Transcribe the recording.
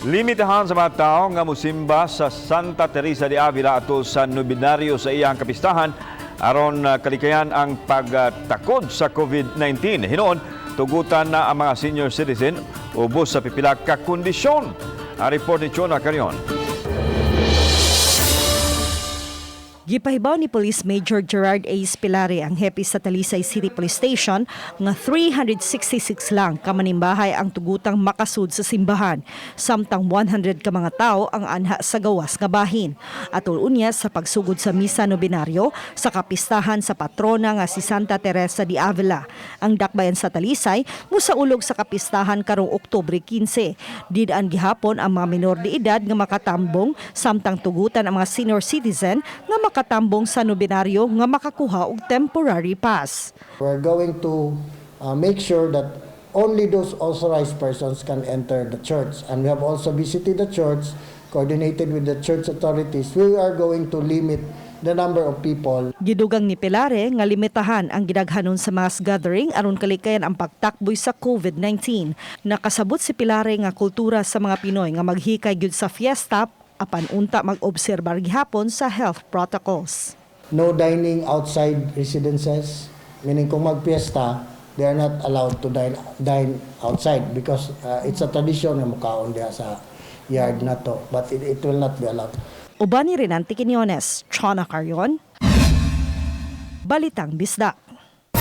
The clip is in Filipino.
Limitahan sa mga tao nga musimba sa Santa Teresa de Avila ato sa nobenaryo sa iyang Kapistahan aron kalikayan ang pagtakod sa COVID-19. Hinoon, tugutan na ang mga senior citizen ubos sa pipila ka kondisyon. Ang report ni Chona Carion. Gipahibaw ni Police Major Gerard A. Spilare ang hepe sa Talisay City Police Station nga 366 lang ka Manimbahay ang tugutang makasud sa simbahan, samtang 100 ka mga tao ang anha sa gawas nga bahin. Atol unya sa pagsugod sa misa nobenaryo sa Kapistahan sa patrona nga si Santa Teresa de Avila. Ang dakbayan sa Talisay musaulog sa Kapistahan karong Oktubre 15. Didaan gihapon ang mga minor de edad nga makatambong, samtang tugutan ang mga senior citizen nga makatambong sa nobenaryo nga makakuha og temporary pass. We're going to make sure that only those authorized persons can enter the church. And we have also visited the church, coordinated with the church authorities. We are going to limit the number of people. Gidugang ni Pilare nga limitahan ang gidaghanon sa mass gathering aron kalikayan ang pagtakboy sa COVID-19. Nakasabot si Pilare nga kultura sa mga Pinoy nga maghikay gyud sa fiesta apan unta mag-obserbar gihapon sa health protocols. No dining outside residences, meaning kung magpiesta, they are not allowed to dine outside because it's a tradition na mukaon diha sa yard na to, but it will not be allowed. Uban ni Renante Quiñones, Chona Carion, Balitang Bisdak.